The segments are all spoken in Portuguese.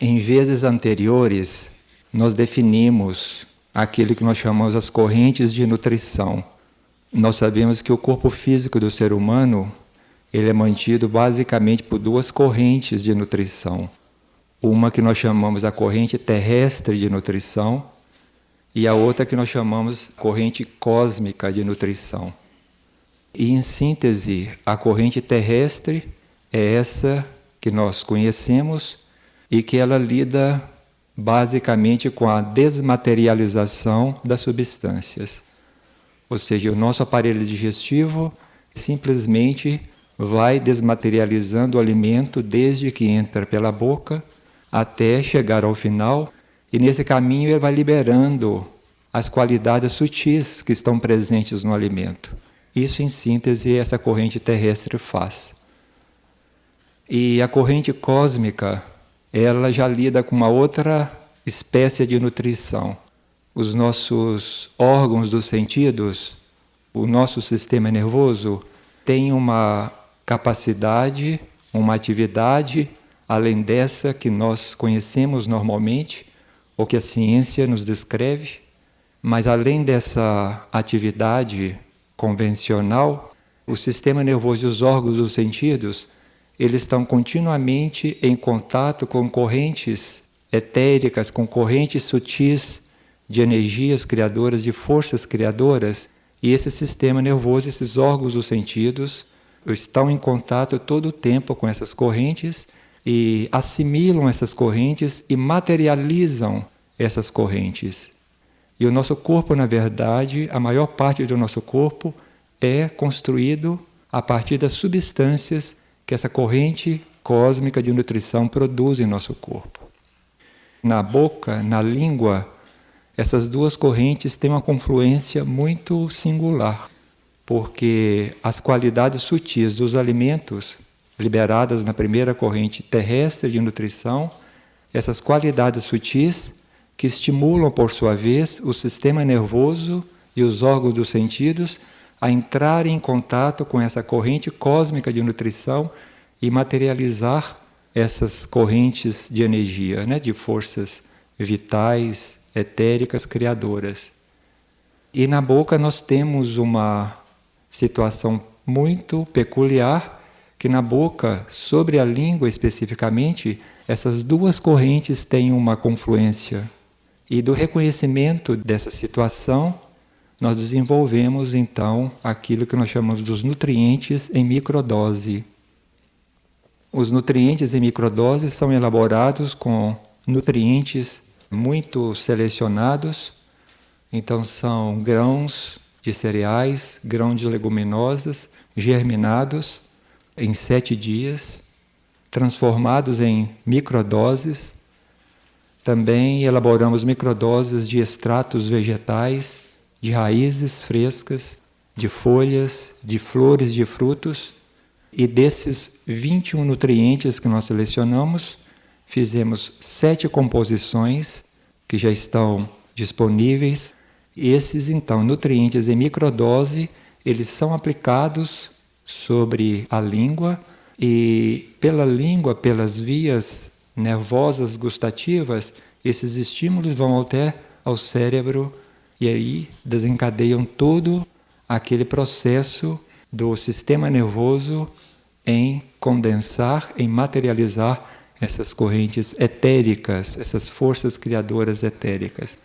Em vezes anteriores, nós definimos aquilo que nós chamamos as correntes de nutrição. Nós sabemos que o corpo físico do ser humano, ele é mantido basicamente por duas correntes de nutrição. Uma que nós chamamos a corrente terrestre de nutrição e a outra que nós chamamos corrente cósmica de nutrição. E, em síntese, a corrente terrestre é essa que nós conhecemos e que ela lida basicamente com a desmaterialização das substâncias. Ou seja, o nosso aparelho digestivo simplesmente vai desmaterializando o alimento desde que entra pela boca até chegar ao final, e nesse caminho ele vai liberando as qualidades sutis que estão presentes no alimento. Isso, em síntese, essa corrente terrestre faz. E a corrente cósmica, ela já lida com uma outra espécie de nutrição. Os nossos órgãos dos sentidos, o nosso sistema nervoso, tem uma capacidade, uma atividade, além dessa que nós conhecemos normalmente, ou que a ciência nos descreve, mas além dessa atividade convencional, o sistema nervoso e os órgãos dos sentidos, eles estão continuamente em contato com correntes etéricas, com correntes sutis de energias criadoras, de forças criadoras, e esse sistema nervoso, esses órgãos dos sentidos, estão em contato todo o tempo com essas correntes e assimilam essas correntes e materializam essas correntes. E o nosso corpo, na verdade, a maior parte do nosso corpo é construído a partir das substâncias que essa corrente cósmica de nutrição produz em nosso corpo. Na boca, na língua, essas duas correntes têm uma confluência muito singular, porque as qualidades sutis dos alimentos liberadas na primeira corrente terrestre de nutrição, essas qualidades sutis que estimulam, por sua vez, o sistema nervoso e os órgãos dos sentidos a entrarem em contato com essa corrente cósmica de nutrição e materializar essas correntes de energia, de forças vitais, etéricas, criadoras. E na boca nós temos uma situação muito peculiar, que na boca, sobre a língua especificamente, essas duas correntes têm uma confluência. E do reconhecimento dessa situação, nós desenvolvemos então aquilo que nós chamamos dos nutrientes em microdose. Os nutrientes em microdose são elaborados com nutrientes muito selecionados, então são grãos de cereais, grãos de leguminosas, germinados em 7 dias, transformados em microdoses. Também elaboramos microdoses de extratos vegetais, de raízes frescas, de folhas, de flores de frutos. E desses 21 nutrientes que nós selecionamos, fizemos 7 composições que já estão disponíveis. E esses, então, nutrientes em microdose, eles são aplicados sobre a língua e pela língua, pelas vias nervosas gustativas, esses estímulos vão até ao cérebro e aí desencadeiam todo aquele processo do sistema nervoso em condensar, em materializar essas correntes etéricas, essas forças criadoras etéricas.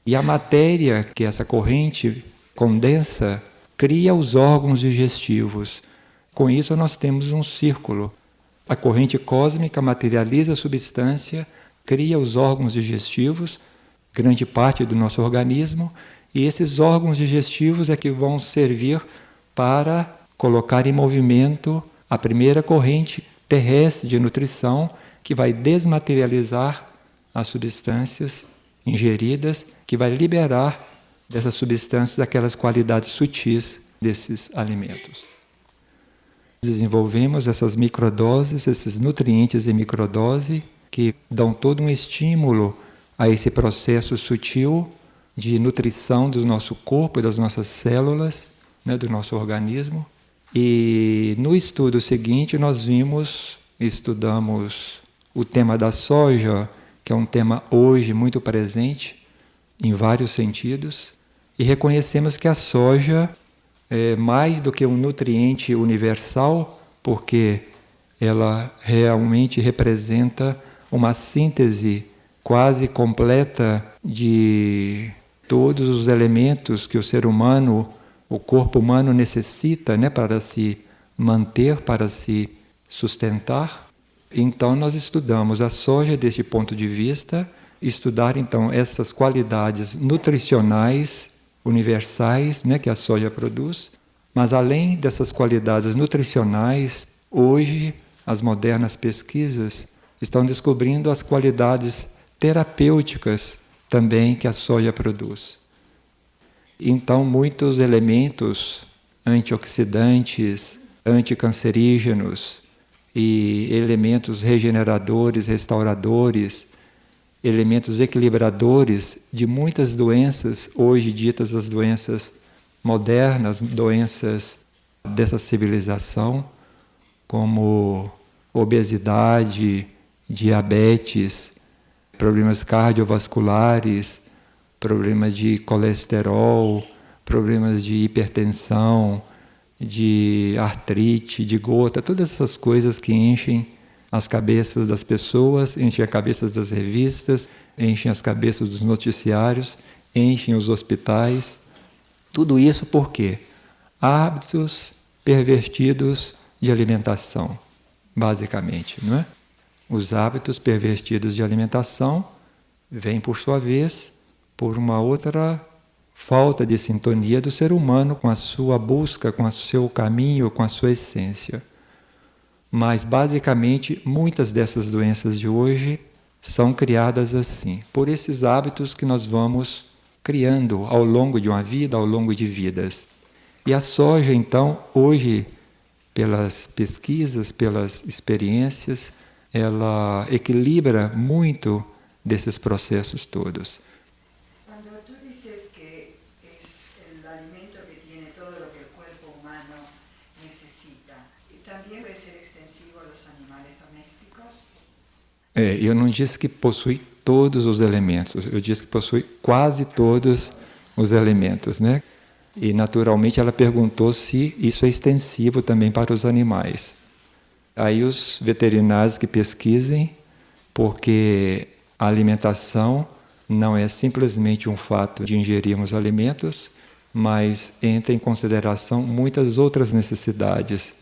E a matéria que essa corrente condensa cria os órgãos digestivos. Com isso nós temos um círculo. A corrente cósmica materializa a substância, cria os órgãos digestivos, grande parte do nosso organismo, e esses órgãos digestivos é que vão servir para colocar em movimento a primeira corrente terrestre de nutrição, que vai desmaterializar as substâncias ingeridas, que vai liberar dessas substâncias aquelas qualidades sutis desses alimentos. Desenvolvemos essas microdoses, esses nutrientes em microdose, que dão todo um estímulo a esse processo sutil de nutrição do nosso corpo e das nossas células, do nosso organismo. E no estudo seguinte nós estudamos o tema da soja, que é um tema hoje muito presente, em vários sentidos, e reconhecemos que a soja é mais do que um nutriente universal, porque ela realmente representa uma síntese quase completa de todos os elementos que o ser humano, o corpo humano necessita, né, para se manter, para se sustentar. Então nós estudamos a soja deste ponto de vista, estudar então essas qualidades nutricionais universais, né, que a soja produz, mas além dessas qualidades nutricionais, hoje as modernas pesquisas estão descobrindo as qualidades terapêuticas também que a soja produz. Então muitos elementos antioxidantes, anticancerígenos e elementos regeneradores, restauradores, elementos equilibradores de muitas doenças, hoje ditas as doenças modernas, doenças dessa civilização, como obesidade, diabetes, problemas cardiovasculares, problemas de colesterol, problemas de hipertensão, de artrite, de gota, todas essas coisas que enchem as cabeças das pessoas, enchem as cabeças das revistas, enchem as cabeças dos noticiários, enchem os hospitais. Tudo isso por quê? Hábitos pervertidos de alimentação, basicamente, não é? Os hábitos pervertidos de alimentação vêm, por sua vez, por uma outra falta de sintonia do ser humano com a sua busca, com o seu caminho, com a sua essência. Mas, basicamente, muitas dessas doenças de hoje são criadas assim, por esses hábitos que nós vamos criando ao longo de uma vida, ao longo de vidas. E a soja, então, hoje, pelas pesquisas, pelas experiências, ela equilibra muito desses processos todos. Quando tú dices que es el alimento que tiene todo lo que el cuerpo humano necesita, ¿también puede ser extensivo a los animales domésticos? Eu não disse que possui todos os elementos, eu disse que possui quase todos os elementos, né? E naturalmente ela perguntou se isso é extensivo também para os animais. Aí os veterinários que pesquisem, porque a alimentação não é simplesmente um fato de ingerirmos alimentos, mas entra em consideração muitas outras necessidades.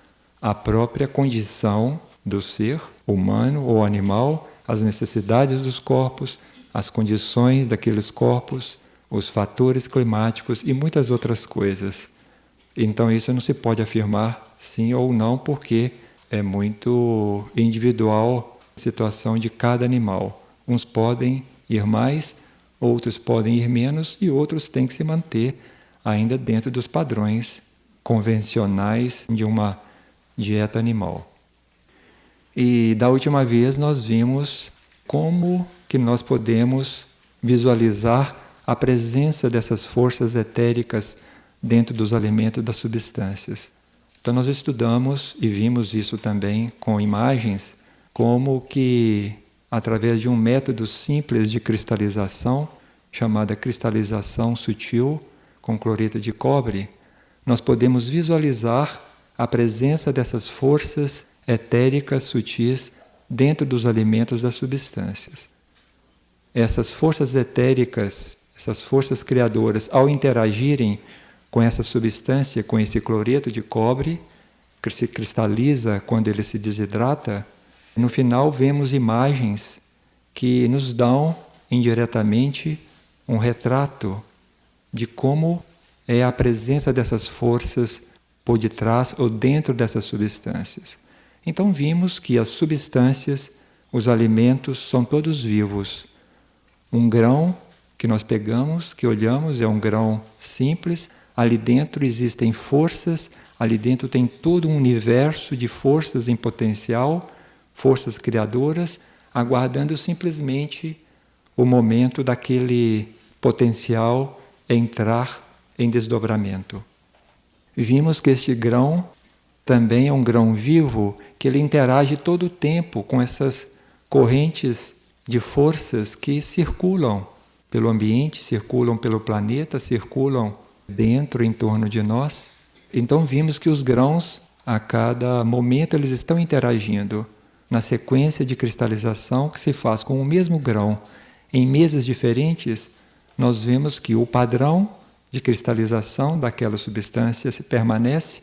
A própria condição do ser humano ou animal, as necessidades dos corpos, as condições daqueles corpos, os fatores climáticos e muitas outras coisas. Então isso não se pode afirmar sim ou não, porque é muito individual a situação de cada animal. Uns podem ir mais, outros podem ir menos e outros têm que se manter ainda dentro dos padrões convencionais de uma dieta animal. E da última vez nós vimos como que nós podemos visualizar a presença dessas forças etéricas dentro dos alimentos, das substâncias. Então nós estudamos e vimos isso também com imagens, como que através de um método simples de cristalização, chamada cristalização sutil com cloreto de cobre, nós podemos visualizar a presença dessas forças etéricas sutis dentro dos alimentos, das substâncias. Essas forças etéricas, essas forças criadoras, ao interagirem com essa substância, com esse cloreto de cobre, que se cristaliza quando ele se desidrata, no final vemos imagens que nos dão indiretamente um retrato de como é a presença dessas forças por detrás ou dentro dessas substâncias. Então vimos que as substâncias, os alimentos, são todos vivos. Um grão que nós pegamos, que olhamos, é um grão simples. Ali dentro existem forças, ali dentro tem todo um universo de forças em potencial, forças criadoras, aguardando simplesmente o momento daquele potencial entrar em desdobramento. Vimos que este grão também é um grão vivo, que ele interage todo o tempo com essas correntes de forças que circulam pelo ambiente, circulam pelo planeta, circulam dentro, em torno de nós. Então vimos que os grãos, a cada momento, eles estão interagindo na sequência de cristalização que se faz com o mesmo grão em mesas diferentes. Nós vemos que o padrão de cristalização daquela substância se permanece,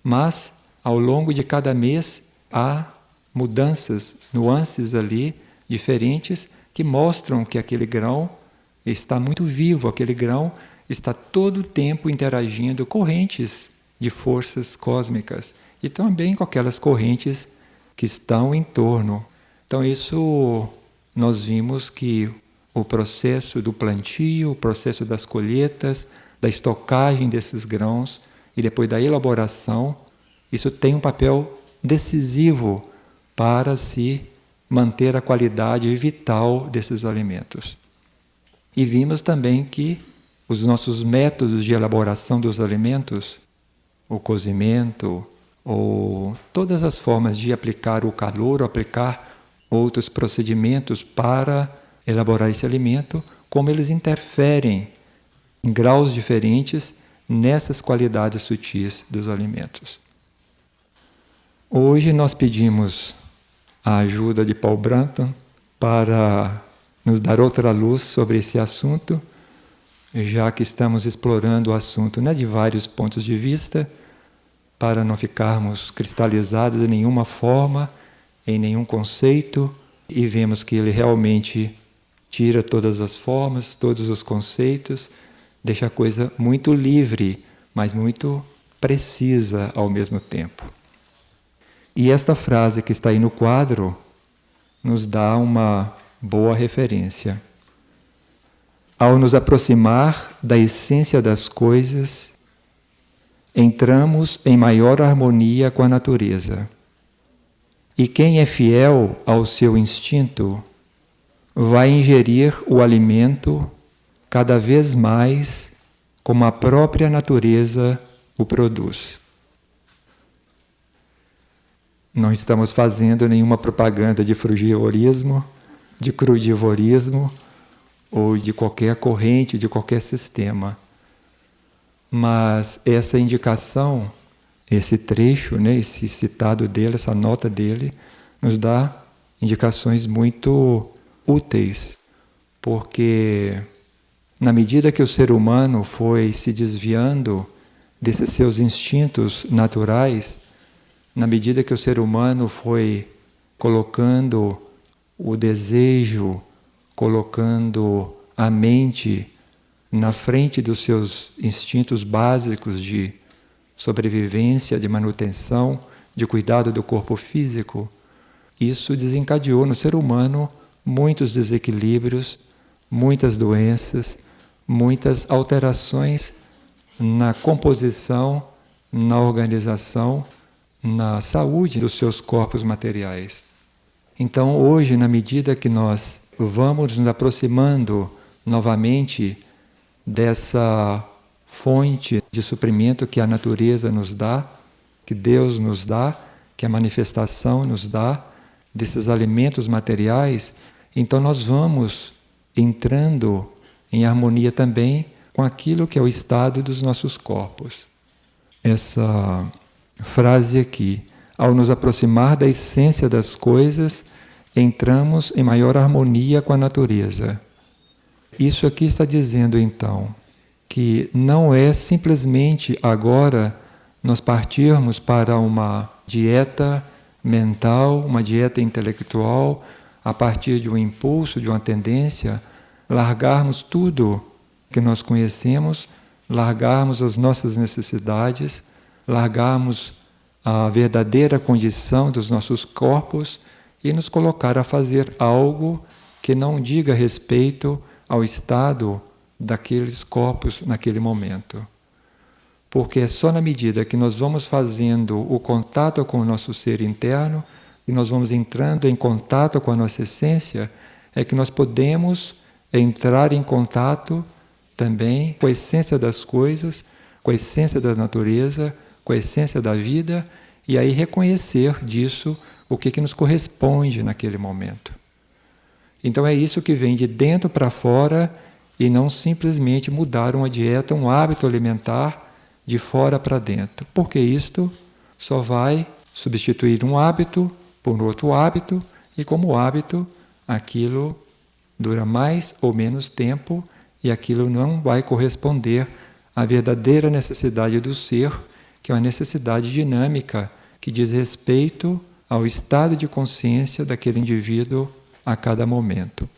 mas ao longo de cada mês há mudanças, nuances ali diferentes que mostram que aquele grão está muito vivo, aquele grão está todo o tempo interagindo correntes de forças cósmicas e também com aquelas correntes que estão em torno. Então isso nós vimos que o processo do plantio, o processo das colheitas, da estocagem desses grãos e depois da elaboração, isso tem um papel decisivo para se manter a qualidade vital desses alimentos. E vimos também que os nossos métodos de elaboração dos alimentos, o cozimento, ou todas as formas de aplicar o calor, ou aplicar outros procedimentos para elaborar esse alimento, como eles interferem em graus diferentes nessas qualidades sutis dos alimentos. Hoje nós pedimos a ajuda de Paul Branton para nos dar outra luz sobre esse assunto, já que estamos explorando o assunto de vários pontos de vista, para não ficarmos cristalizados de nenhuma forma, em nenhum conceito, e vemos que ele realmente tira todas as formas, todos os conceitos, deixa a coisa muito livre, mas muito precisa ao mesmo tempo. E esta frase que está aí no quadro nos dá uma boa referência. Ao nos aproximar da essência das coisas, entramos em maior harmonia com a natureza. E quem é fiel ao seu instinto vai ingerir o alimento cada vez mais como a própria natureza o produz. Não estamos fazendo nenhuma propaganda de frugivorismo, de crudivorismo ou de qualquer corrente, de qualquer sistema. Mas essa indicação, esse trecho, esse citado dele, essa nota dele, nos dá indicações muito úteis, porque na medida que o ser humano foi se desviando desses seus instintos naturais, na medida que o ser humano foi colocando o desejo, colocando a mente na frente dos seus instintos básicos de sobrevivência, de manutenção, de cuidado do corpo físico, isso desencadeou no ser humano muitos desequilíbrios, muitas doenças, muitas alterações na composição, na organização, na saúde dos seus corpos materiais. Então, hoje, na medida que nós vamos nos aproximando novamente dessa fonte de suprimento que a natureza nos dá, que Deus nos dá, que a manifestação nos dá, desses alimentos materiais, então nós vamos entrando em harmonia também com aquilo que é o estado dos nossos corpos. Essa frase aqui, ao nos aproximar da essência das coisas, entramos em maior harmonia com a natureza. Isso aqui está dizendo, então, que não é simplesmente agora nós partirmos para uma dieta mental, uma dieta intelectual, a partir de um impulso, de uma tendência, largarmos tudo que nós conhecemos, largarmos as nossas necessidades, largarmos a verdadeira condição dos nossos corpos e nos colocar a fazer algo que não diga respeito ao estado daqueles corpos naquele momento. Porque é só na medida que nós vamos fazendo o contato com o nosso ser interno, e nós vamos entrando em contato com a nossa essência, é que nós podemos entrar em contato também com a essência das coisas, com a essência da natureza, com a essência da vida, e aí reconhecer disso o que nos corresponde naquele momento. Então é isso que vem de dentro para fora e não simplesmente mudar uma dieta, um hábito alimentar de fora para dentro. Porque isto só vai substituir um hábito por outro hábito e como hábito aquilo dura mais ou menos tempo e aquilo não vai corresponder à verdadeira necessidade do ser, que é uma necessidade dinâmica que diz respeito ao estado de consciência daquele indivíduo a cada momento.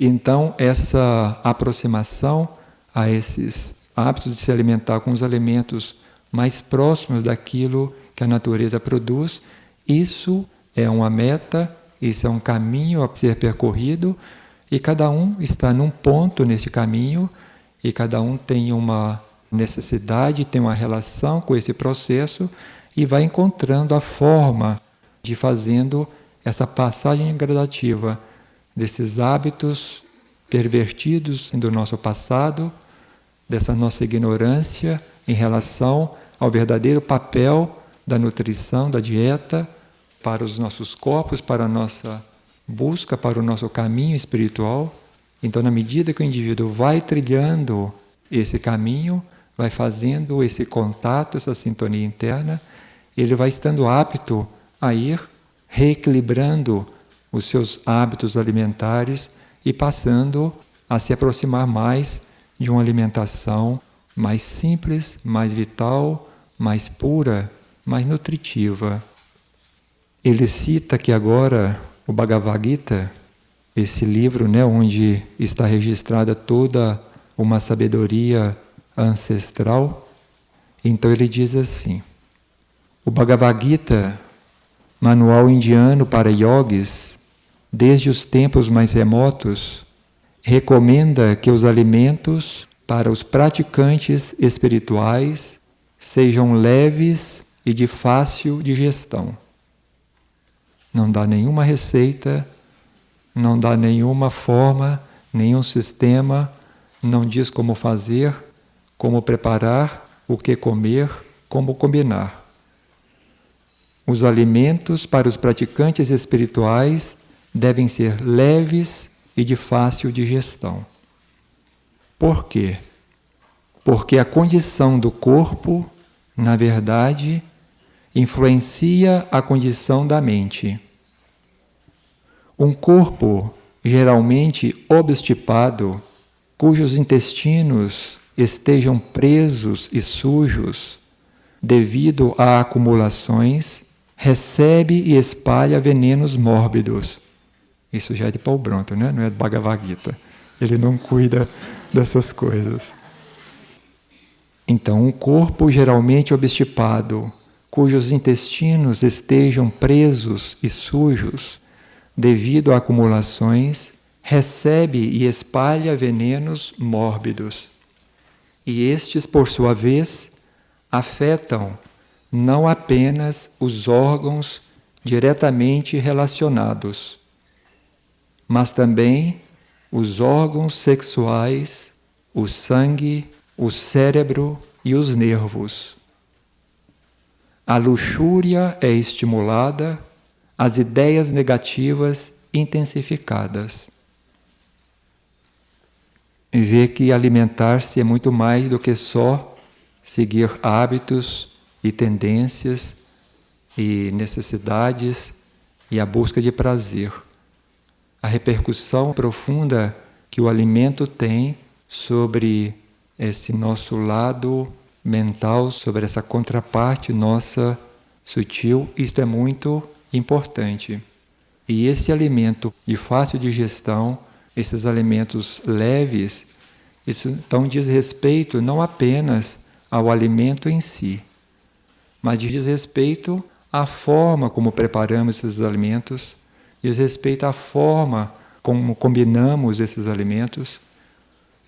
Então, essa aproximação a esses hábitos de se alimentar com os alimentos mais próximos daquilo que a natureza produz, isso é uma meta, isso é um caminho a ser percorrido, e cada um está num ponto nesse caminho, e cada um tem uma necessidade, tem uma relação com esse processo, e vai encontrando a forma de fazendo essa passagem gradativa desses hábitos pervertidos do nosso passado, dessa nossa ignorância em relação ao verdadeiro papel da nutrição, da dieta, para os nossos corpos, para a nossa busca, para o nosso caminho espiritual. Então, na medida que o indivíduo vai trilhando esse caminho, vai fazendo esse contato, essa sintonia interna, ele vai estando apto a ir reequilibrando os seus hábitos alimentares e passando a se aproximar mais de uma alimentação mais simples, mais vital, mais pura, mais nutritiva. Ele cita que agora o Bhagavad Gita, esse livro, onde está registrada toda uma sabedoria ancestral, então ele diz assim: o Bhagavad Gita, manual indiano para yogis, desde os tempos mais remotos, recomenda que os alimentos para os praticantes espirituais sejam leves e de fácil digestão. Não dá nenhuma receita, não dá nenhuma forma, nenhum sistema, não diz como fazer, como preparar, o que comer, como combinar. Os alimentos para os praticantes espirituais devem ser leves e de fácil digestão. Por quê? Porque a condição do corpo, na verdade, influencia a condição da mente. Um corpo geralmente obstipado, cujos intestinos estejam presos e sujos devido a acumulações, recebe e espalha venenos mórbidos. Isso já é de Paul Bronto, não é do Bhagavad Gita. Ele não cuida dessas coisas. Então, um corpo geralmente obstipado, cujos intestinos estejam presos e sujos, devido a acumulações, recebe e espalha venenos mórbidos. E estes, por sua vez, afetam não apenas os órgãos diretamente relacionados, mas também os órgãos sexuais, o sangue, o cérebro e os nervos. A luxúria é estimulada, as ideias negativas intensificadas. E vê que alimentar-se é muito mais do que só seguir hábitos e tendências e necessidades e a busca de prazer. A repercussão profunda que o alimento tem sobre esse nosso lado mental, sobre essa contraparte nossa sutil, isto é muito importante. E esse alimento de fácil digestão, esses alimentos leves, isso então diz respeito não apenas ao alimento em si, mas diz respeito à forma como preparamos esses alimentos, diz respeito à forma como combinamos esses alimentos.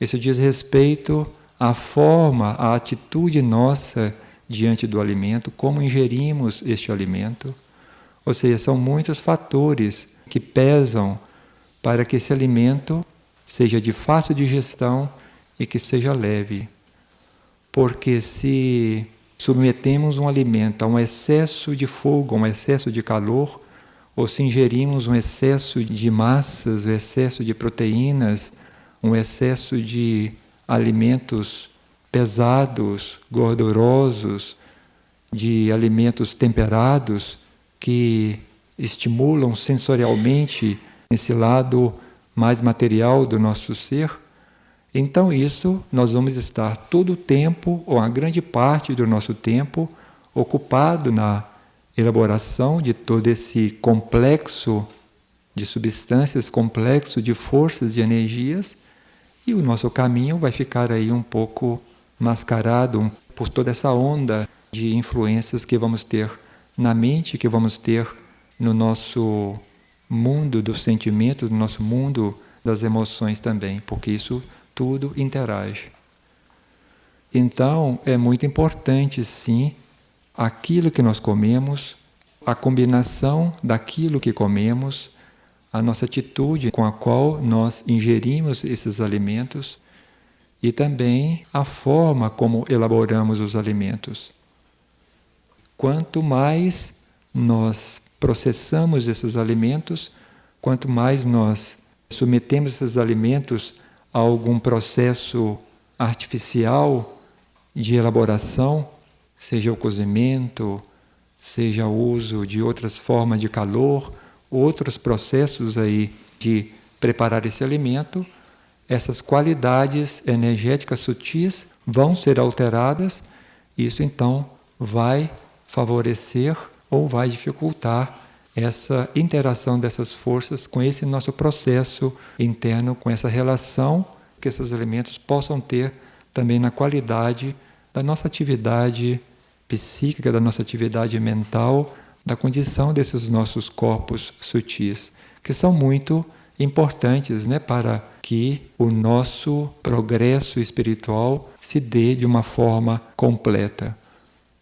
Isso diz respeito à forma, à atitude nossa diante do alimento, como ingerimos este alimento. Ou seja, são muitos fatores que pesam para que esse alimento seja de fácil digestão e que seja leve. Porque se submetemos um alimento a um excesso de fogo, a um excesso de calor, ou se ingerimos um excesso de massas, um excesso de proteínas, um excesso de alimentos pesados, gordurosos, de alimentos temperados que estimulam sensorialmente esse lado mais material do nosso ser, então isso nós vamos estar todo o tempo, ou a grande parte do nosso tempo, ocupado na elaboração de todo esse complexo de substâncias, complexo de forças, de energias, e o nosso caminho vai ficar aí um pouco mascarado por toda essa onda de influências que vamos ter na mente, que vamos ter no nosso mundo dos sentimentos, no nosso mundo das emoções também, porque isso tudo interage. Então, é muito importante, sim, aquilo que nós comemos, a combinação daquilo que comemos, a nossa atitude com a qual nós ingerimos esses alimentos e também a forma como elaboramos os alimentos. Quanto mais nós processamos esses alimentos, quanto mais nós submetemos esses alimentos a algum processo artificial de elaboração, seja o cozimento, seja o uso de outras formas de calor, outros processos aí de preparar esse alimento, essas qualidades energéticas sutis vão ser alteradas, e isso então vai favorecer ou vai dificultar essa interação dessas forças com esse nosso processo interno, com essa relação que esses elementos possam ter também na qualidade da nossa atividade psíquica, da nossa atividade mental, da condição desses nossos corpos sutis, que são muito importantes, né, para que o nosso progresso espiritual se dê de uma forma completa.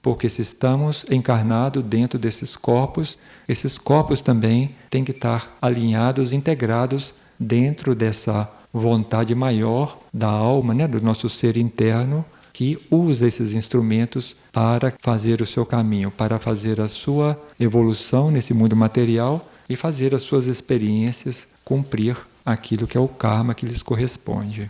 Porque se estamos encarnados dentro desses corpos, esses corpos também têm que estar alinhados, integrados dentro dessa vontade maior da alma, né, do nosso ser interno, que usa esses instrumentos para fazer o seu caminho, para fazer a sua evolução nesse mundo material e fazer as suas experiências, cumprir aquilo que é o karma que lhes corresponde.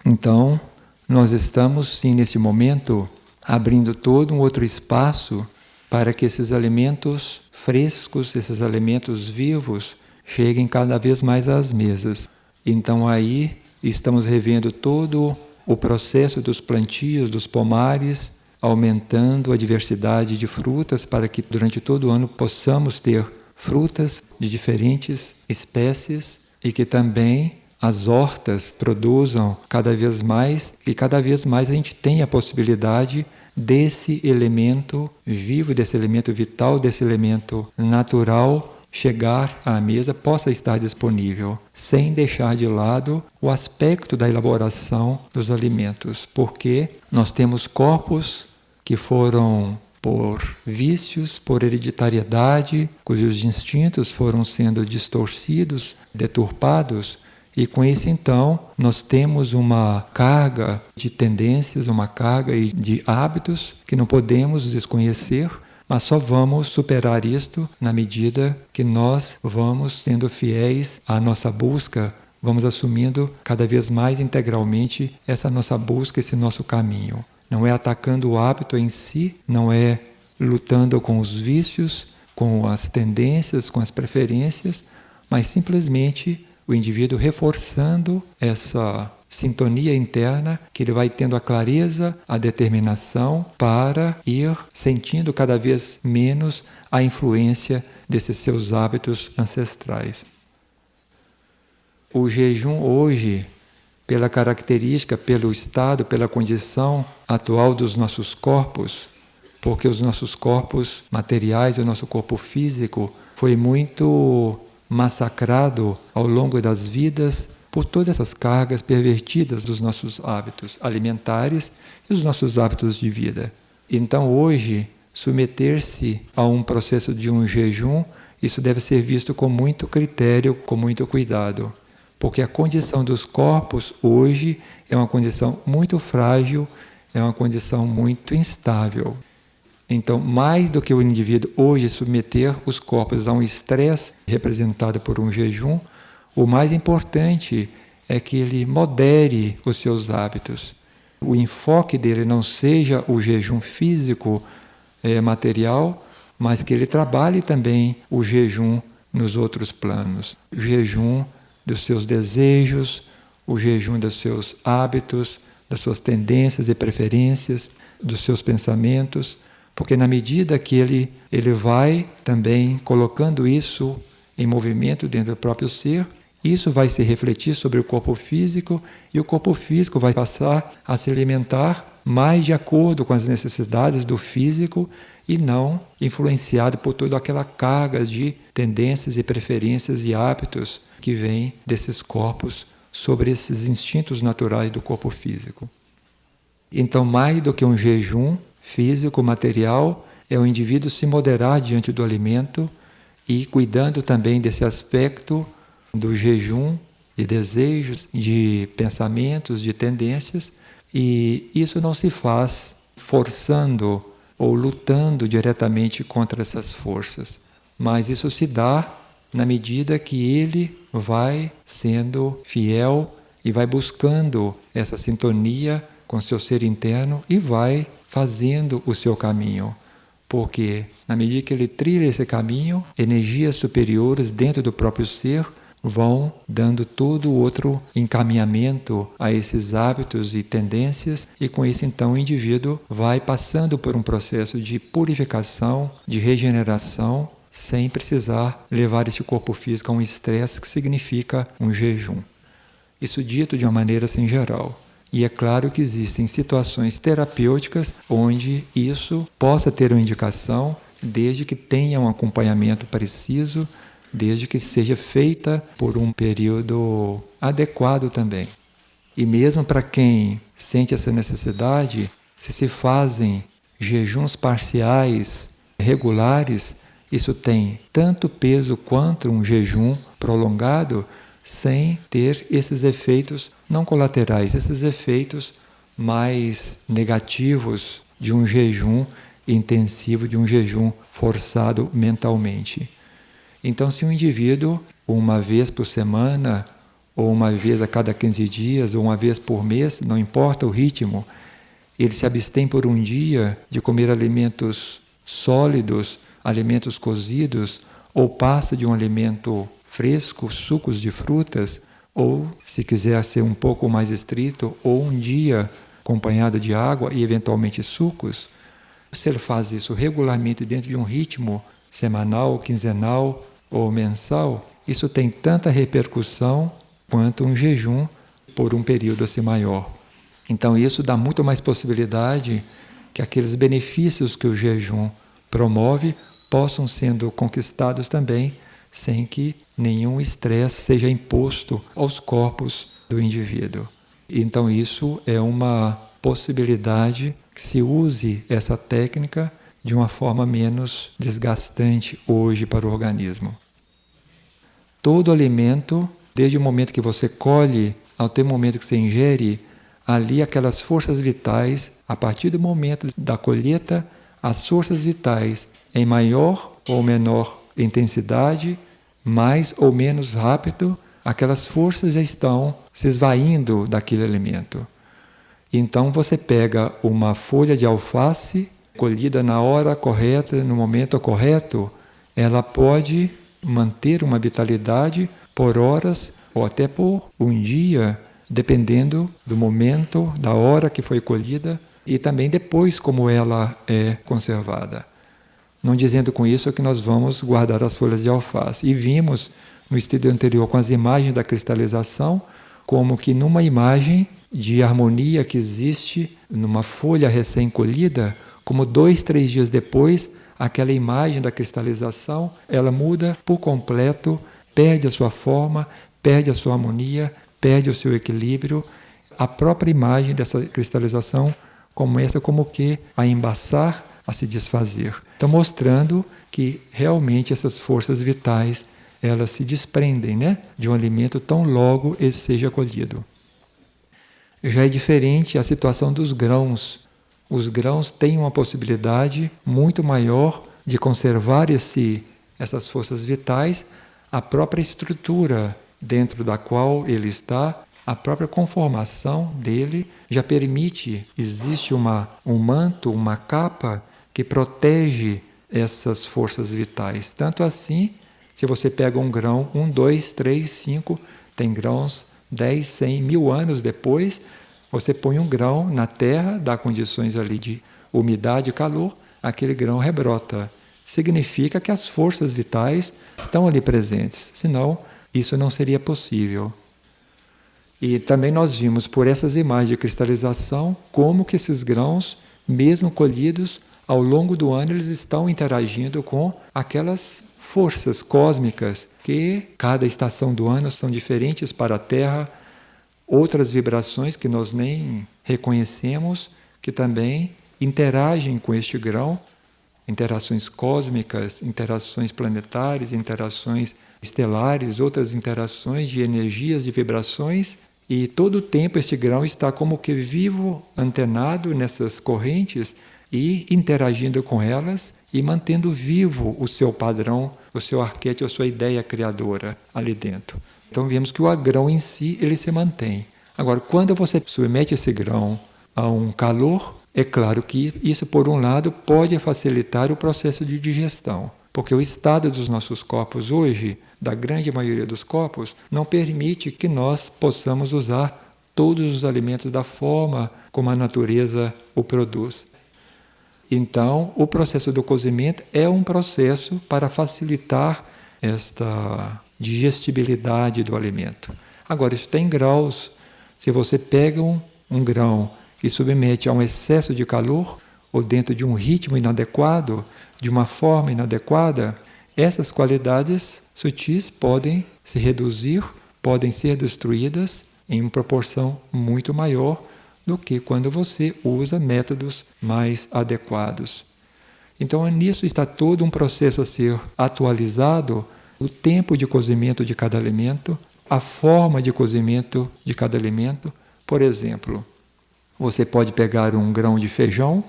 Então, nós estamos, sim, nesse momento, abrindo todo um outro espaço para que esses alimentos frescos, esses alimentos vivos, cheguem cada vez mais às mesas. Então aí estamos revendo todo o processo dos plantios, dos pomares, aumentando a diversidade de frutas para que durante todo o ano possamos ter frutas de diferentes espécies e que também as hortas produzam cada vez mais e cada vez mais a gente tem a possibilidade desse elemento vivo, desse elemento vital, desse elemento natural chegar à mesa, possa estar disponível, sem deixar de lado o aspecto da elaboração dos alimentos, porque nós temos corpos que foram por vícios, por hereditariedade, cujos instintos foram sendo distorcidos, deturpados, e com isso, então, nós temos uma carga de tendências, uma carga de hábitos que não podemos desconhecer, mas só vamos superar isto na medida que nós vamos sendo fiéis à nossa busca, vamos assumindo cada vez mais integralmente essa nossa busca, esse nosso caminho. Não é atacando o hábito em si, não é lutando com os vícios, com as tendências, com as preferências, mas simplesmente o indivíduo reforçando essa sintonia interna, que ele vai tendo a clareza, a determinação para ir sentindo cada vez menos a influência desses seus hábitos ancestrais. O jejum hoje, pela característica, pelo estado, pela condição atual dos nossos corpos, porque os nossos corpos materiais, o nosso corpo físico, foi muito massacrado ao longo das vidas por todas essas cargas pervertidas dos nossos hábitos alimentares e os nossos hábitos de vida. Então hoje, submeter-se a um processo de um jejum, isso deve ser visto com muito critério, com muito cuidado, porque a condição dos corpos hoje é uma condição muito frágil, é uma condição muito instável. Então, mais do que o indivíduo hoje submeter os corpos a um estresse representado por um jejum, o mais importante é que ele modere os seus hábitos. O enfoque dele não seja o jejum físico, material, mas que ele trabalhe também o jejum nos outros planos. O jejum dos seus desejos, o jejum dos seus hábitos, das suas tendências e preferências, dos seus pensamentos, porque na medida que ele vai também colocando isso em movimento dentro do próprio ser, isso vai se refletir sobre o corpo físico e o corpo físico vai passar a se alimentar mais de acordo com as necessidades do físico e não influenciado por toda aquela carga de tendências e preferências e hábitos que vêm desses corpos sobre esses instintos naturais do corpo físico. Então, mais do que um jejum físico, material, é o indivíduo se moderar diante do alimento e cuidando também desse aspecto do jejum, de desejos, de pensamentos, de tendências, e isso não se faz forçando ou lutando diretamente contra essas forças, mas isso se dá na medida que ele vai sendo fiel e vai buscando essa sintonia com seu ser interno e vai fazendo o seu caminho. Porque na medida que ele trilha esse caminho, energias superiores dentro do próprio ser vão dando todo outro encaminhamento a esses hábitos e tendências, e com isso então o indivíduo vai passando por um processo de purificação, de regeneração, sem precisar levar esse corpo físico a um estresse que significa um jejum. Isso dito de uma maneira assim geral. E é claro que existem situações terapêuticas onde isso possa ter uma indicação, desde que tenha um acompanhamento preciso, desde que seja feita por um período adequado também. E mesmo para quem sente essa necessidade, se fazem jejuns parciais regulares, isso tem tanto peso quanto um jejum prolongado, sem ter esses efeitos não colaterais, esses efeitos mais negativos de um jejum intensivo, de um jejum forçado mentalmente. Então, se um indivíduo, uma vez por semana, ou uma vez a cada 15 dias, ou uma vez por mês, não importa o ritmo, ele se abstém por um dia de comer alimentos sólidos, alimentos cozidos, ou passa de um alimento fresco, sucos de frutas, ou, se quiser ser um pouco mais estrito, ou um dia acompanhado de água e eventualmente sucos, se ele faz isso regularmente dentro de um ritmo semanal, quinzenal ou mensal, isso tem tanta repercussão quanto um jejum por um período assim maior. Então isso dá muito mais possibilidade que aqueles benefícios que o jejum promove possam sendo conquistados também sem que nenhum estresse seja imposto aos corpos do indivíduo. Então isso é uma possibilidade que se use essa técnica de uma forma menos desgastante hoje para o organismo. Todo alimento, desde o momento que você colhe até o momento que você ingere, ali aquelas forças vitais, a partir do momento da colheita, as forças vitais em maior ou menor intensidade, mais ou menos rápido, aquelas forças já estão se esvaindo daquele alimento. Então você pega uma folha de alface, colhida na hora correta, no momento correto, ela pode manter uma vitalidade por horas ou até por um dia, dependendo do momento, da hora que foi colhida e também depois como ela é conservada. Não dizendo com isso que nós vamos guardar as folhas de alface. E vimos no estudo anterior com as imagens da cristalização, como que numa imagem de harmonia que existe numa folha recém-colhida, como 2, 3 dias depois, aquela imagem da cristalização, ela muda por completo, perde a sua forma, perde a sua harmonia, perde o seu equilíbrio. A própria imagem dessa cristalização começa como que a embaçar, a se desfazer. Então mostrando que realmente essas forças vitais, elas se desprendem, de um alimento tão logo ele seja colhido. Já é diferente a situação dos grãos. os grãos têm uma possibilidade muito maior de conservar essas forças vitais, a própria estrutura dentro da qual ele está, a própria conformação dele já permite, existe um manto, uma capa que protege essas forças vitais. Tanto assim, se você pega um grão, 1, 2, 3, 5, tem grãos 10, 100, 1000 anos depois, você põe um grão na terra, dá condições ali de umidade e calor, aquele grão rebrota. Significa que as forças vitais estão ali presentes, senão isso não seria possível. E também nós vimos por essas imagens de cristalização como que esses grãos, mesmo colhidos, ao longo do ano eles estão interagindo com aquelas forças cósmicas que cada estação do ano são diferentes para a Terra, outras vibrações que nós nem reconhecemos, que também interagem com este grão, interações cósmicas, interações planetárias, interações estelares, outras interações de energias, de vibrações, e todo o tempo este grão está como que vivo, antenado nessas correntes e interagindo com elas e mantendo vivo o seu padrão, o seu arquétipo, a sua ideia criadora ali dentro. Então vemos que o grão em si, ele se mantém. Agora, quando você submete esse grão a um calor, é claro que isso, por um lado, pode facilitar o processo de digestão, porque o estado dos nossos corpos hoje, da grande maioria dos corpos, não permite que nós possamos usar todos os alimentos da forma como a natureza o produz. Então, o processo do cozimento é um processo para facilitar esta digestibilidade do alimento. Agora, isso tem graus. Se você pega um grão e submete a um excesso de calor, ou dentro de um ritmo inadequado, de uma forma inadequada, essas qualidades sutis podem se reduzir, podem ser destruídas em uma proporção muito maior do que quando você usa métodos mais adequados. Então, nisso está todo um processo a ser atualizado, o tempo de cozimento de cada alimento, a forma de cozimento de cada alimento. Por exemplo, você pode pegar um grão de feijão,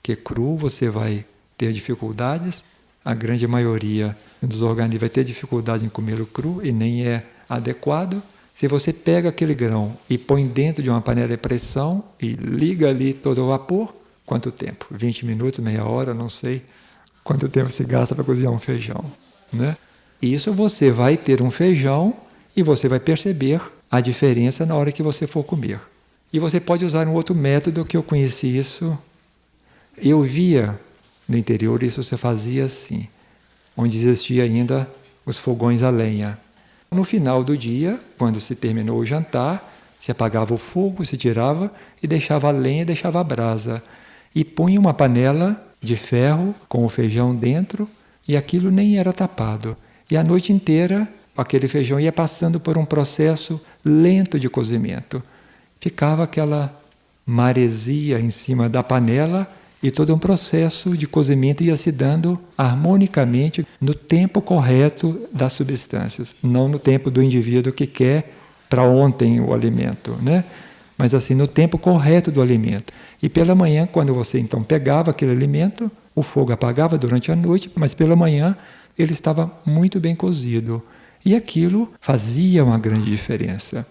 que é cru, você vai ter dificuldades, a grande maioria dos organismos vai ter dificuldade em comê-lo cru e nem é adequado. Se você pega aquele grão e põe dentro de uma panela de pressão e liga ali todo o vapor, quanto tempo? 20 minutos, meia hora, não sei quanto tempo se gasta para cozinhar um feijão, né? Isso você vai ter um feijão e você vai perceber a diferença na hora que você for comer. E você pode usar um outro método que eu conheci isso. Eu via no interior isso se fazia assim, onde existia ainda os fogões a lenha. No final do dia, quando se terminou o jantar, se apagava o fogo, se tirava e deixava a lenha, deixava a brasa. E punha uma panela de ferro com o feijão dentro e aquilo nem era tapado. E a noite inteira aquele feijão ia passando por um processo lento de cozimento. Ficava aquela maresia em cima da panela e todo um processo de cozimento ia se dando harmonicamente no tempo correto das substâncias, não no tempo do indivíduo que quer para ontem o alimento, né? Mas assim, no tempo correto do alimento. E pela manhã, quando você então pegava aquele alimento, o fogo apagava durante a noite, mas pela manhã ele estava muito bem cozido. E aquilo fazia uma grande diferença.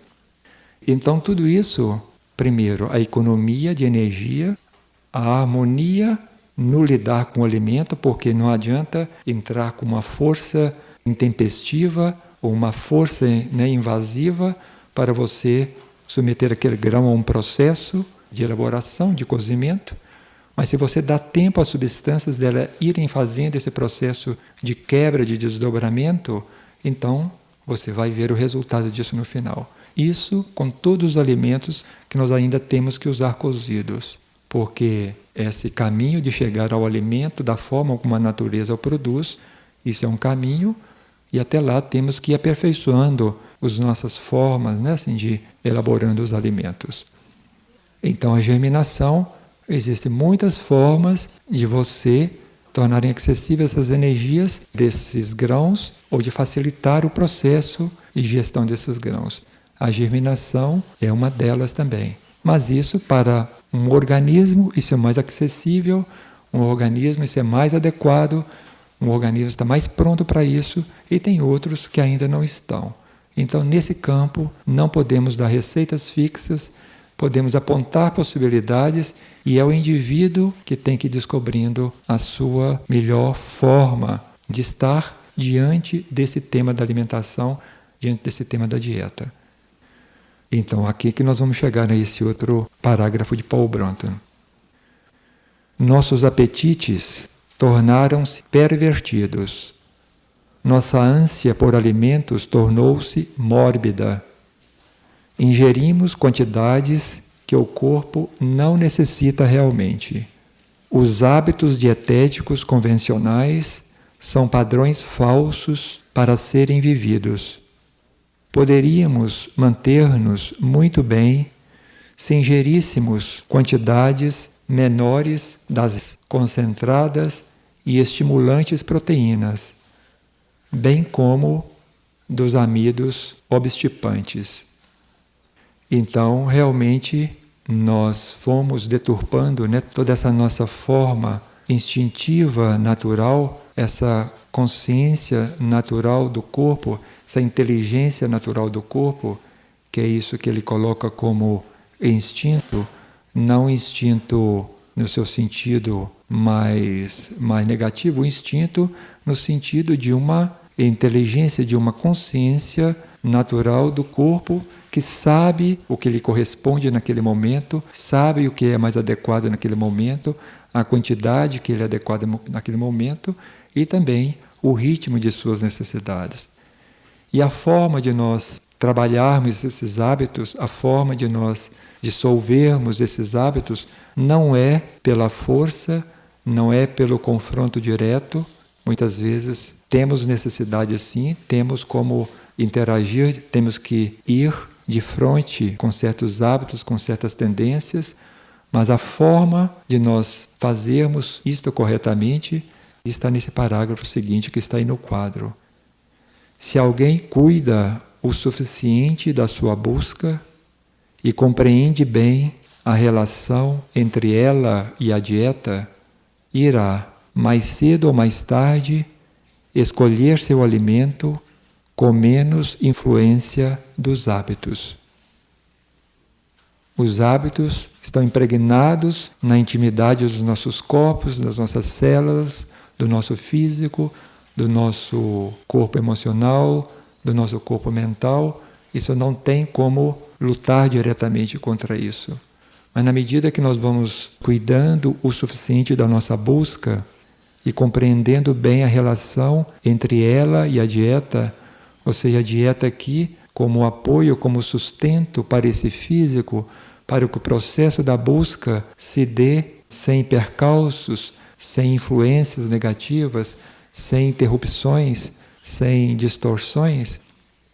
Então tudo isso, primeiro, a economia de energia, a harmonia no lidar com o alimento, porque não adianta entrar com uma força intempestiva ou uma força, né, invasiva para você submeter aquele grão a um processo de elaboração, de cozimento. Mas se você dá tempo às substâncias dela irem fazendo esse processo de quebra, de desdobramento, então você vai ver o resultado disso no final. Isso com todos os alimentos que nós ainda temos que usar cozidos. Porque esse caminho de chegar ao alimento da forma como a natureza o produz, isso é um caminho, e até lá temos que ir aperfeiçoando as nossas formas, né, assim, de elaborando os alimentos. Então a germinação, existem muitas formas de você tornarem acessíveis essas energias desses grãos ou de facilitar o processo de gestão desses grãos. A germinação é uma delas também. Mas isso para Um organismo, isso é mais acessível, um organismo, isso é mais adequado, um organismo está mais pronto para isso, e tem outros que ainda não estão. Então, nesse campo, não podemos dar receitas fixas, podemos apontar possibilidades, e é o indivíduo que tem que ir descobrindo a sua melhor forma de estar diante desse tema da alimentação, diante desse tema da dieta. Então, aqui que nós vamos chegar nesse outro parágrafo de Paul Brunton. Nossos apetites tornaram-se pervertidos. Nossa ânsia por alimentos tornou-se mórbida. Ingerimos quantidades que o corpo não necessita realmente. Os hábitos dietéticos convencionais são padrões falsos para serem vividos. Poderíamos manter-nos muito bem se ingeríssemos quantidades menores das concentradas e estimulantes proteínas, bem como dos amidos obstipantes. Então, realmente, nós fomos deturpando, toda essa nossa forma instintiva, natural, essa consciência natural do corpo, essa inteligência natural do corpo, que é isso que ele coloca como instinto, não instinto no seu sentido mais negativo, o instinto no sentido de uma inteligência, de uma consciência natural do corpo que sabe o que lhe corresponde naquele momento, sabe o que é mais adequado naquele momento, a quantidade que ele é adequada naquele momento e também o ritmo de suas necessidades. E a forma de nós trabalharmos esses hábitos, a forma de nós dissolvermos esses hábitos, não é pela força, não é pelo confronto direto. Muitas vezes temos necessidade sim, temos como interagir, temos que ir de frente com certos hábitos, com certas tendências, mas a forma de nós fazermos isto corretamente está nesse parágrafo seguinte que está aí no quadro. Se alguém cuida o suficiente da sua busca e compreende bem a relação entre ela e a dieta, irá, mais cedo ou mais tarde, escolher seu alimento com menos influência dos hábitos. Os hábitos estão impregnados na intimidade dos nossos corpos, das nossas células, do nosso físico, do nosso corpo emocional, do nosso corpo mental. Isso não tem como lutar diretamente contra isso. Mas na medida que nós vamos cuidando o suficiente da nossa busca e compreendendo bem a relação entre ela e a dieta, ou seja, a dieta aqui como apoio, como sustento para esse físico, para que o processo da busca se dê sem percalços, sem influências negativas, sem interrupções, sem distorções.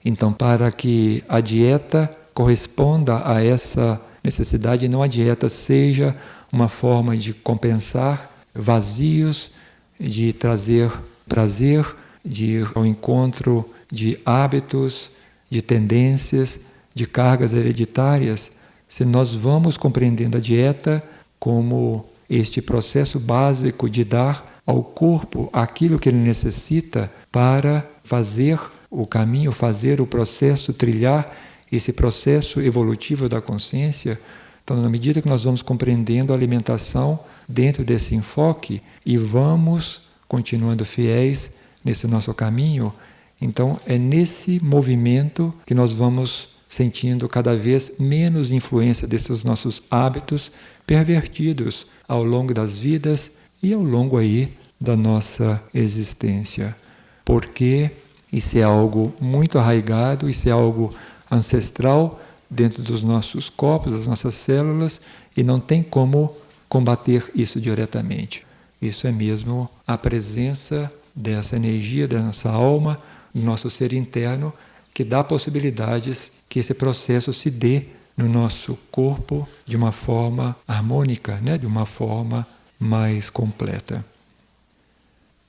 Então, para que a dieta corresponda a essa necessidade, não a dieta seja uma forma de compensar vazios, de trazer prazer, de ir ao encontro de hábitos, de tendências, de cargas hereditárias, se nós vamos compreendendo a dieta como este processo básico de dar ao corpo aquilo que ele necessita para fazer o caminho, fazer o processo, trilhar esse processo evolutivo da consciência. Então, na medida que nós vamos compreendendo a alimentação dentro desse enfoque e vamos continuando fiéis nesse nosso caminho, então é nesse movimento que nós vamos sentindo cada vez menos influência desses nossos hábitos pervertidos ao longo das vidas e ao longo aí da nossa existência. Porque isso é algo muito arraigado, isso é algo ancestral dentro dos nossos corpos, das nossas células, e não tem como combater isso diretamente. Isso é mesmo a presença dessa energia da nossa alma, do nosso ser interno, que dá possibilidades que esse processo se dê no nosso corpo de uma forma harmônica, de uma forma mais completa.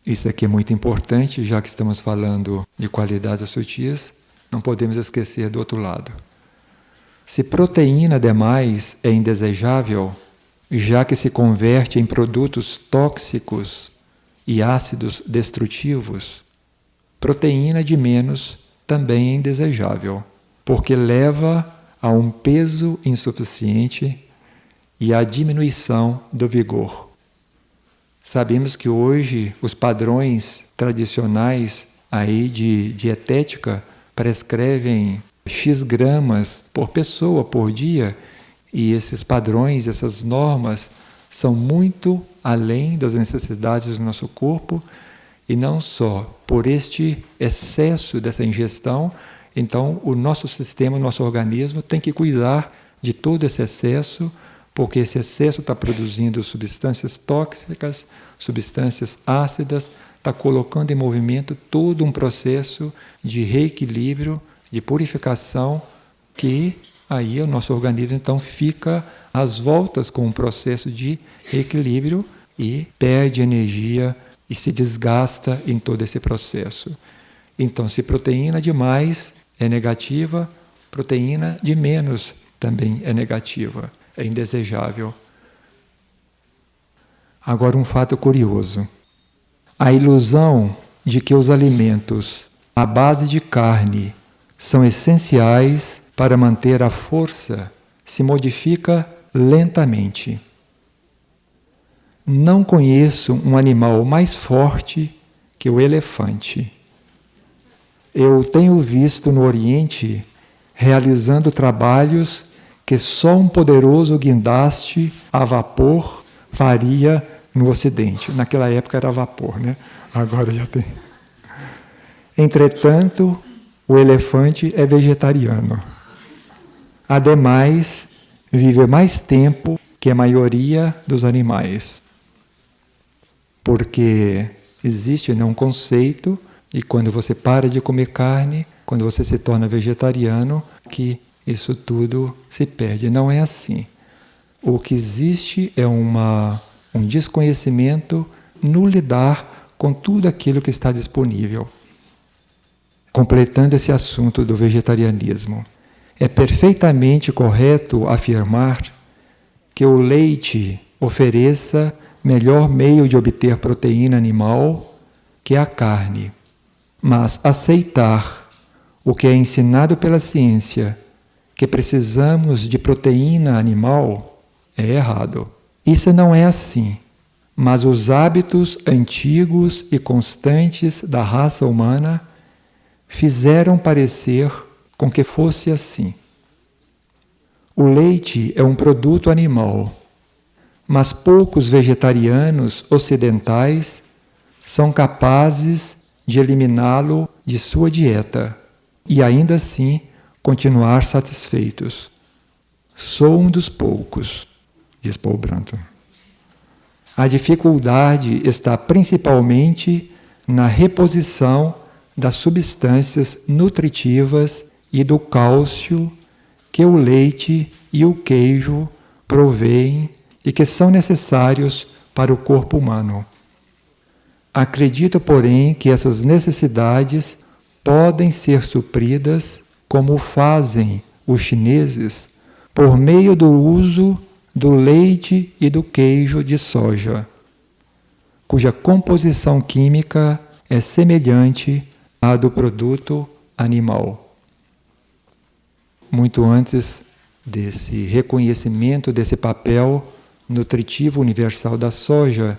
Isso aqui é muito importante, já que estamos falando de qualidades sutis, não podemos esquecer do outro lado. Se proteína demais é indesejável, já que se converte em produtos tóxicos e ácidos destrutivos, proteína de menos também é indesejável, porque leva a um peso insuficiente e à diminuição do vigor. Sabemos que hoje os padrões tradicionais aí de dietética prescrevem X gramas por pessoa por dia, e esses padrões, essas normas são muito além das necessidades do nosso corpo, e não só por este excesso dessa ingestão. Então o nosso sistema, o nosso organismo tem que cuidar de todo esse excesso, porque esse excesso está produzindo substâncias tóxicas, substâncias ácidas, está colocando em movimento todo um processo de reequilíbrio, de purificação, que aí o nosso organismo então fica às voltas com um processo de equilíbrio e perde energia e se desgasta em todo esse processo. Então, se proteína demais é negativa, proteína de menos também é negativa, é indesejável. Agora, um fato curioso. A ilusão de que os alimentos à base de carne são essenciais para manter a força se modifica lentamente. Não conheço um animal mais forte que o elefante. Eu tenho visto no Oriente realizando trabalhos que só um poderoso guindaste a vapor faria no Ocidente. Naquela época era vapor, né? Agora já tem. Entretanto, o elefante é vegetariano. Ademais, vive mais tempo que a maioria dos animais. Porque existe um conceito, e quando você para de comer carne, quando você se torna vegetariano, que isso tudo se perde. Não é assim. O que existe é um desconhecimento no lidar com tudo aquilo que está disponível. Completando esse assunto do vegetarianismo, é perfeitamente correto afirmar que o leite ofereça melhor meio de obter proteína animal que a carne. Mas aceitar o que é ensinado pela ciência, que precisamos de proteína animal, é errado. Isso não é assim, mas os hábitos antigos e constantes da raça humana fizeram parecer com que fosse assim. O leite é um produto animal, mas poucos vegetarianos ocidentais são capazes de eliminá-lo de sua dieta e ainda assim continuar satisfeitos. Sou um dos poucos, diz Paul Branton. A dificuldade está principalmente na reposição das substâncias nutritivas e do cálcio que o leite e o queijo provêem e que são necessários para o corpo humano. Acredito, porém, que essas necessidades podem ser supridas, como fazem os chineses, por meio do uso do leite e do queijo de soja, cuja composição química é semelhante à do produto animal. Muito antes desse reconhecimento desse papel nutritivo universal da soja,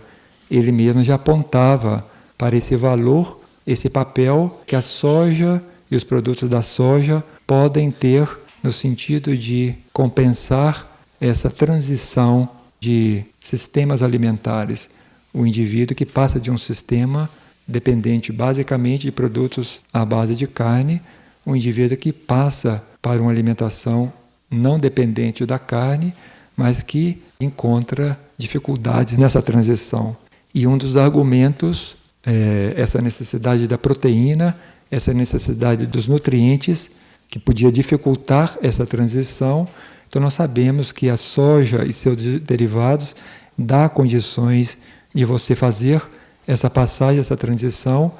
ele mesmo já apontava para esse valor, esse papel que a soja e os produtos da soja podem ter no sentido de compensar essa transição de sistemas alimentares. O indivíduo que passa de um sistema dependente basicamente de produtos à base de carne, o indivíduo que passa para uma alimentação não dependente da carne, mas que encontra dificuldades nessa transição. E um dos argumentos é essa necessidade da proteína, essa necessidade dos nutrientes, que podia dificultar essa transição. Então nós sabemos que a soja e seus derivados dá condições de você fazer essa passagem, essa transição,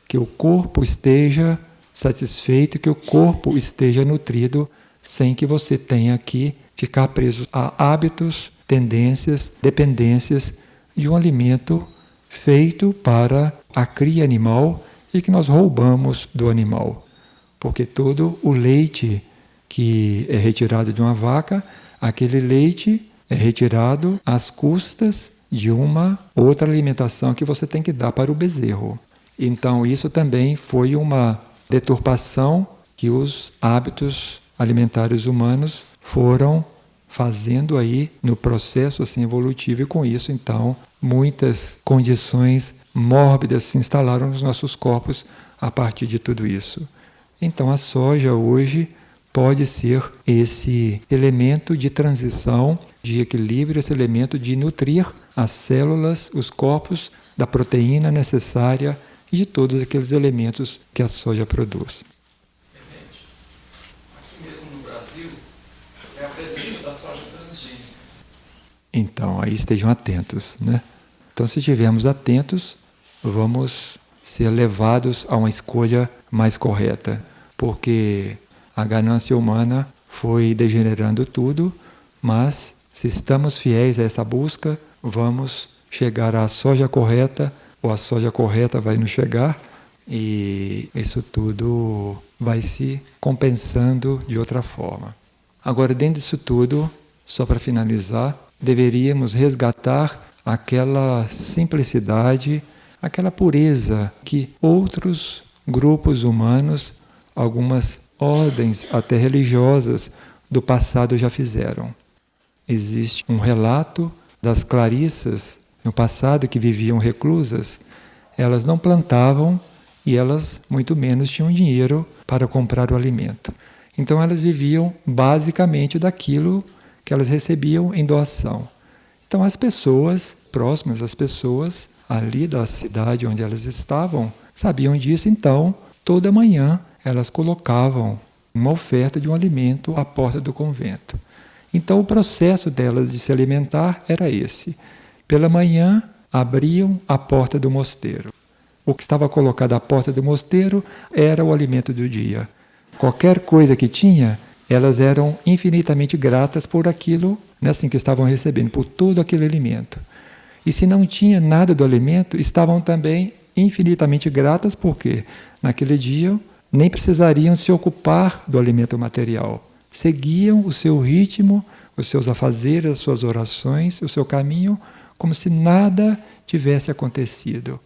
que o corpo esteja satisfeito, que o corpo esteja nutrido, sem que você tenha que ficar preso a hábitos tendências, dependências de um alimento feito para a cria animal e que nós roubamos do animal. Porque todo o leite que é retirado de uma vaca, aquele leite é retirado às custas de uma outra alimentação que você tem que dar para o bezerro. Então isso também foi uma deturpação que os hábitos alimentares humanos foram fazendo aí no processo assim, evolutivo, e com isso então muitas condições mórbidas se instalaram nos nossos corpos a partir de tudo isso. Então a soja hoje pode ser esse elemento de transição, de equilíbrio, esse elemento de nutrir as células, os corpos da proteína necessária e de todos aqueles elementos que a soja produz. Aqui mesmo no Brasil é a presença da soja transgênica. Então, aí estejam atentos, né? Então, se estivermos atentos, vamos ser levados a uma escolha mais correta, porque a ganância humana foi degenerando tudo, mas se estamos fiéis a essa busca, vamos chegar à soja correta, ou a soja correta vai nos chegar, e isso tudo vai se compensando de outra forma. Agora, dentro disso tudo, só para finalizar, deveríamos resgatar aquela simplicidade, aquela pureza que outros grupos humanos, algumas ordens até religiosas do passado já fizeram. Existe um relato das clarissas no passado que viviam reclusas. Elas não plantavam e elas muito menos tinham dinheiro para comprar o alimento. Então elas viviam basicamente daquilo que elas recebiam em doação. Então as pessoas próximas, as pessoas ali da cidade onde elas estavam, sabiam disso, então toda manhã elas colocavam uma oferta de um alimento à porta do convento. Então o processo delas de se alimentar era esse. Pela manhã abriam a porta do mosteiro. O que estava colocado à porta do mosteiro era o alimento do dia. Qualquer coisa que tinha, elas eram infinitamente gratas por aquilo, né, assim, que estavam recebendo, por todo aquele alimento. E se não tinha nada do alimento, estavam também infinitamente gratas, porque naquele dia nem precisariam se ocupar do alimento material. Seguiam o seu ritmo, os seus afazeres, as suas orações, o seu caminho, como se nada tivesse acontecido.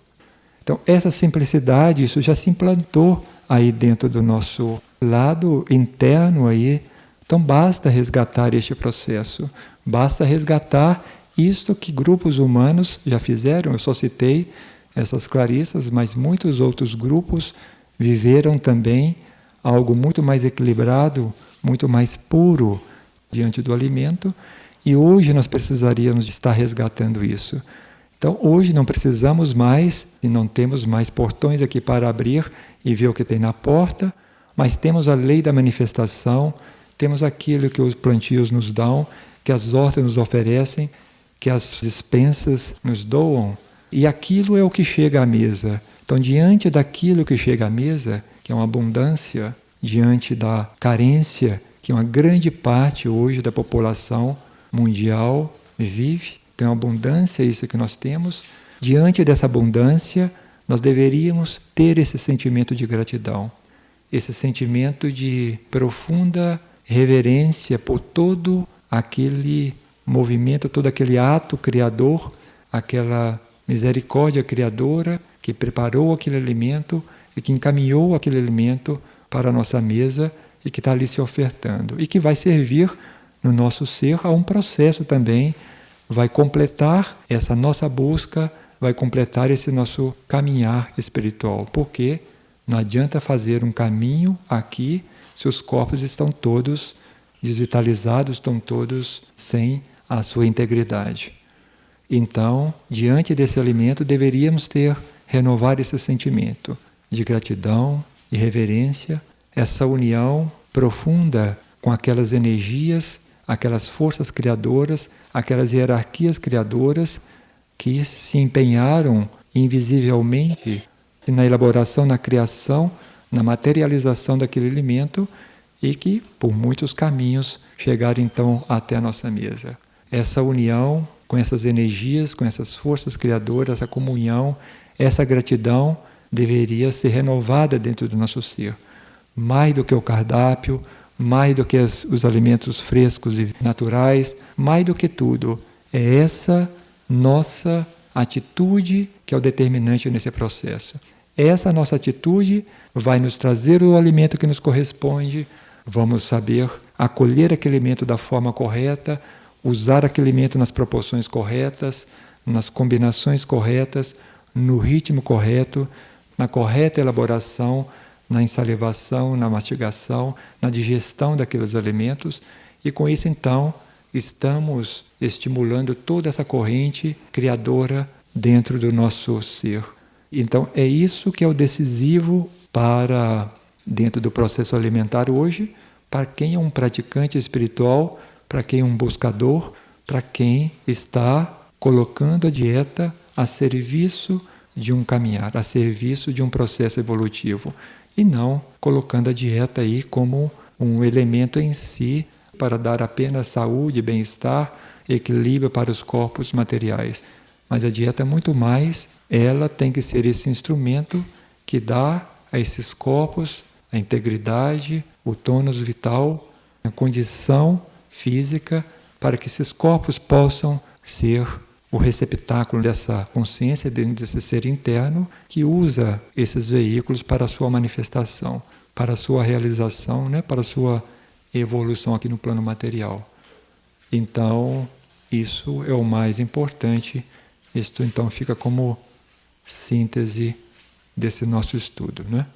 Então, essa simplicidade, isso já se implantou aí dentro do nosso lado interno aí. Então, basta resgatar este processo, basta resgatar isto que grupos humanos já fizeram. Eu só citei essas clarissas, mas muitos outros grupos viveram também algo muito mais equilibrado, muito mais puro diante do alimento, e hoje nós precisaríamos estar resgatando isso. Então hoje não precisamos mais, e não temos mais portões aqui para abrir e ver o que tem na porta, mas temos a lei da manifestação, temos aquilo que os plantios nos dão, que as hortas nos oferecem, que as dispensas nos doam, e aquilo é o que chega à mesa. Então, diante daquilo que chega à mesa, que é uma abundância, diante da carência, que uma grande parte hoje da população mundial vive, tem uma abundância, isso que nós temos. Diante dessa abundância, nós deveríamos ter esse sentimento de gratidão, esse sentimento de profunda reverência por todo aquele movimento, todo aquele ato criador, aquela misericórdia criadora que preparou aquele alimento e que encaminhou aquele alimento para a nossa mesa e que está ali se ofertando. E que vai servir no nosso ser a um processo também, vai completar essa nossa busca, vai completar esse nosso caminhar espiritual. Porque não adianta fazer um caminho aqui se os corpos estão todos desvitalizados, estão todos sem a sua integridade. Então, diante desse alimento, deveríamos renovar esse sentimento de gratidão e reverência, essa união profunda com aquelas energias, aquelas forças criadoras, aquelas hierarquias criadoras que se empenharam invisivelmente na elaboração, na criação, na materialização daquele alimento e que, por muitos caminhos, chegaram então até a nossa mesa. essa união com essas energias, com essas forças criadoras, essa comunhão, essa gratidão deveria ser renovada dentro do nosso ser. Mais do que o cardápio, mais do que os alimentos frescos e naturais, mais do que tudo, é essa nossa atitude que é o determinante nesse processo. Essa nossa atitude vai nos trazer o alimento que nos corresponde, vamos saber acolher aquele alimento da forma correta, usar aquele alimento nas proporções corretas, nas combinações corretas, no ritmo correto, na correta elaboração, na ensalivação, na mastigação, na digestão daqueles alimentos, e com isso então estamos estimulando toda essa corrente criadora dentro do nosso ser. Então é isso que é o decisivo para dentro do processo alimentar hoje, para quem é um praticante espiritual, para quem é um buscador, para quem está colocando a dieta a serviço de um caminhar, a serviço de um processo evolutivo, e não colocando a dieta aí como um elemento em si para dar apenas saúde, bem-estar, equilíbrio para os corpos materiais. Mas a dieta, muito mais, ela tem que ser esse instrumento que dá a esses corpos a integridade, o tônus vital, a condição física para que esses corpos possam ser o receptáculo dessa consciência, desse ser interno que usa esses veículos para a sua manifestação, para a sua realização, né? Para a sua evolução aqui no plano material. Então, isso é o mais importante. Isto então fica como síntese desse nosso estudo, né?